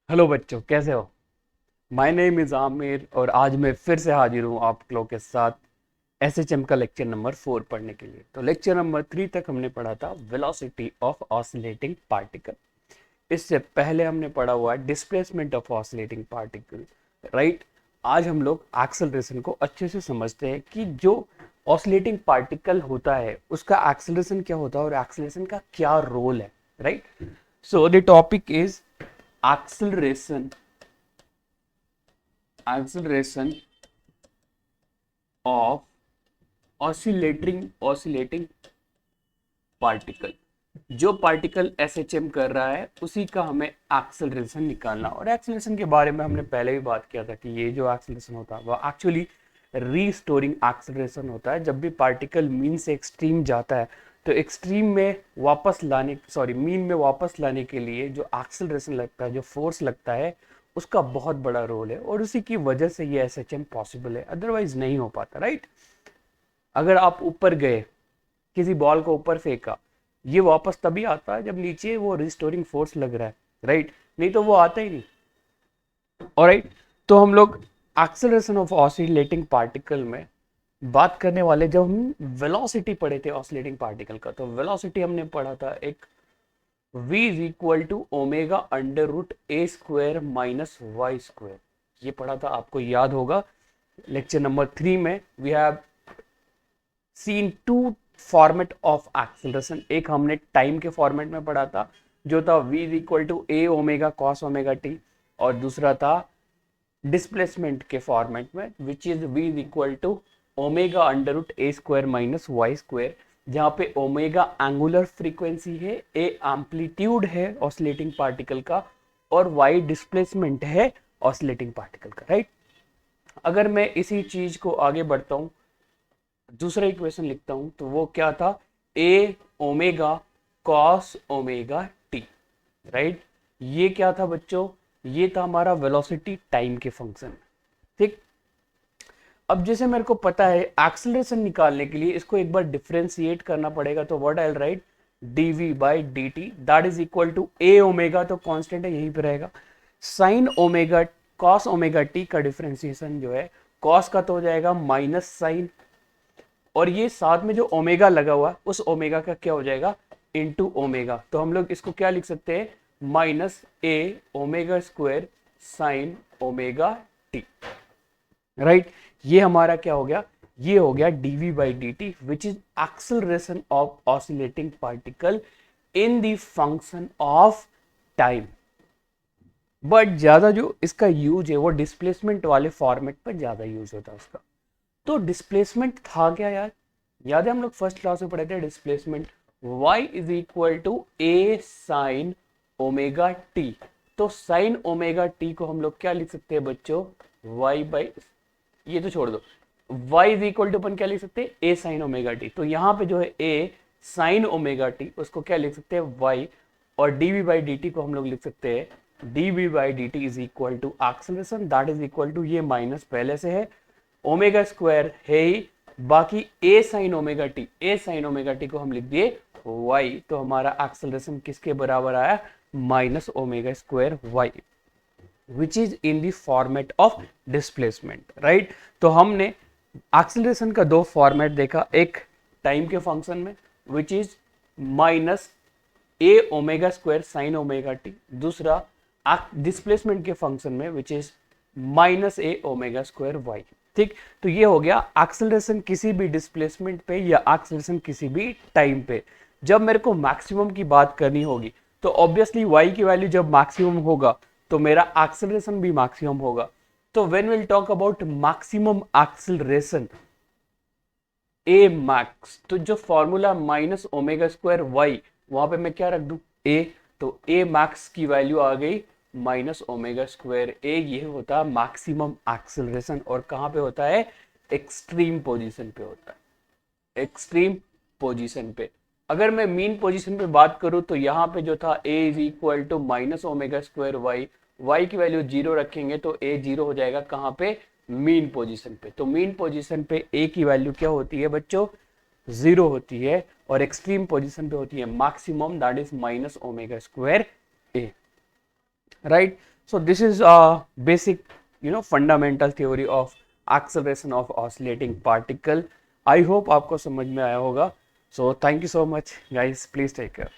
Hello बच्चों, कैसे हो। माय नेम इज़ आमिर और आज मैं फिर से हाजिर हूँ आप लोगों के साथ एसएचएम का लेक्चर नंबर 4 पढ़ने के लिए। तो लेक्चर नंबर 3 तक हमने पढ़ा था वेलोसिटी ऑफ ऑसिलेटिंग पार्टिकल। इससे पहले हमने पढ़ा हुआ है displacement of oscillating particle, right. आज हम लोग एक्सेलरेशन को अच्छे से समझते हैं कि जो ऑसिलेटिंग पार्टिकल होता है उसका एक्सेलरेशन क्या होता है और एक्सेलरेशन का क्या रोल है, right. So the topic is acceleration acceleration of oscillating particle. जो पार्टिकल एसएचएम कर रहा है उसी का हमें एक्सेलरेशन निकालना। और एक्सेलरेशन के बारे में हमने पहले भी बात किया था कि ये जो एक्सेलरेशन होता है वो एक्चुअली रीस्टोरिंग एक्सेलरेशन होता है। जब भी पार्टिकल मीन से एक्सट्रीम जाता है तो एक्सट्रीम में वापस लाने मीन में वापस लाने के लिए जो एक्सेलरेशन लगता है, जो फोर्स लगता है, उसका बहुत बड़ा रोल है और उसी की वजह से ये एसएचएम पॉसिबल है, अदरवाइज नहीं हो पाता, राइट। अगर आप ऊपर गए, किसी बॉल को ऊपर फेंका, ये वापस तभी आता है जब नीचे वो रिस्टोरिंग फोर्स लग रहा है, राइट। नहीं तो वो आता ही नहीं। ऑलराइट, तो हम लोग एक्सेलरेशन ऑफ ऑसिलेटिंग पार्टिकल में बात करने वाले। जब हम वेलोसिटी पढ़े थे ऑसिलेटिंग पार्टिकल का, तो वेलोसिटी हमने पढ़ा था एक v is equal to omega under root A square minus Y square. ये पढ़ा था, आपको याद होगा। लेक्चर नंबर 3 में we have seen two format of acceleration. एक हमने टाइम के फॉर्मेट में पढ़ा था जो था v is equal to A omega cos omega T, और दूसरा था डिस्प्लेसमेंट के फॉर्मेट में which is v is equal to omega under root A square minus Y square, जहाँ पे ओमेगा एंगुलर फ्रीक्वेंसी है, ए एम्पलीट्यूड है ऑसिलेटिंग पार्टिकल का, और वाई डिस्प्लेसमेंट है ऑसिलेटिंग पार्टिकल का, राइट। अगर मैं इसी चीज को आगे बढ़ता हूँ, दूसरा इक्वेशन लिखता हूं, तो वो क्या था, A omega cos omega t, right. ये क्या था बच्चों, ये था हमारा वेलोसिटी टाइम के फंक्शन, ठीक। अब जैसे मेरे को पता है एक्सेलरेशन निकालने के लिए इसको एक बार डिफरेंशिएट करना पड़ेगा, तो what I will write, dv by D T that is equal to A omega, तो कांस्टेंट है यहीं पे रहेगा, sine omega cos omega T का डिफरेंशिएशन जो है, कॉस का तो हो जाएगा माइनस साइन, और ये साथ में जो ओमेगा लगा हुआ उस ओमेगा का क्या हो जाएगा, इनटू ओमेगा। तो हम लोग इसको क्या लिख सकते हैं, minus A omega square sine omega t, right. ये हमारा क्या हो गया, ये हो गया dv by D t which is acceleration of oscillating particle in the function of time. But ज्यादा जो इसका यूज है वो डिस्प्लेसमेंट वाले फॉर्मेट पर ज्यादा यूज होता है उसका। तो डिस्प्लेसमेंट था क्या यार, याद है हम लोग फर्स्ट क्लास में पढ़े थे displacement, y is equal to A sine omega T. तो साइन ओमेगा टी को हम लोग क्या लिख सकते हैं बच्चों, y बाई, ये तो छोड़ दो, y इज इक्वल टू अपन क्या लिख सकते हैं, ए साइन ओमेगा टी। तो यहाँ पे जो है ए साइन ओमेगा टी, उसको क्या लिख सकते हैं y, और dv बाई डी टी को हम लोग लिख सकते हैं dv by D T is equal to acceleration that is equal to, ये माइनस पहले से है, ओमेगा स्क्वायर है ही, बाकी A sine omega T, A sine omega T को हम लिख दिए y। तो हमारा एक्सेलरेशन किसके बराबर आया, minus omega square y, which is in the format of displacement, right. तो हमने एक्सेलरेशन का दो फॉर्मेट देखा, एक टाइम के फंक्शन में which is minus A omega square sine omega T, दूसरा डिस्प्लेसमेंट के फंक्शन में which is minus A omega square Y, ठीक। तो ये हो गया एक्सेलरेशन किसी भी डिस्प्लेसमेंट पे या एक्सेलरेशन किसी भी टाइम पे। जब मेरे को मैक्सिमम की बात करनी होगी तो ऑब्वियसली y की वैल्यू जब मैक्सिमम होगा तो मेरा एक्सेलरेशन भी मैक्सिमम होगा। तो when will talk about maximum acceleration, A max, तो जो formula minus omega square Y, वहां पे मैं क्या रख दूं, ए। तो ए मैक्स की वैल्यू आ गई माइनस ओमेगा स्क्वायर ए, ये होता है मैक्सिमम एक्सेलरेशन। और कहां पे होता है, एक्सट्रीम पोजीशन पे होता है, एक्सट्रीम पोजीशन पे। अगर मैं मीन पोजीशन पे बात करूं तो यहाँ पे जो था A is equal to minus omega square y, y की वैल्यू जीरो रखेंगे तो ए जीरो हो जाएगा, कहाँ पे, मीन पोजीशन पे। तो मीन पोजीशन पे ए की वैल्यू क्या होती है बच्चों, जीरो होती है, और एक्सट्रीम पोजीशन पे होती है maximum, that is minus omega square A, right. So this is basic, fundamental theory of acceleration of oscillating particle. I hope आपको समझ में आया होगा. So thank you so much guys, please take care.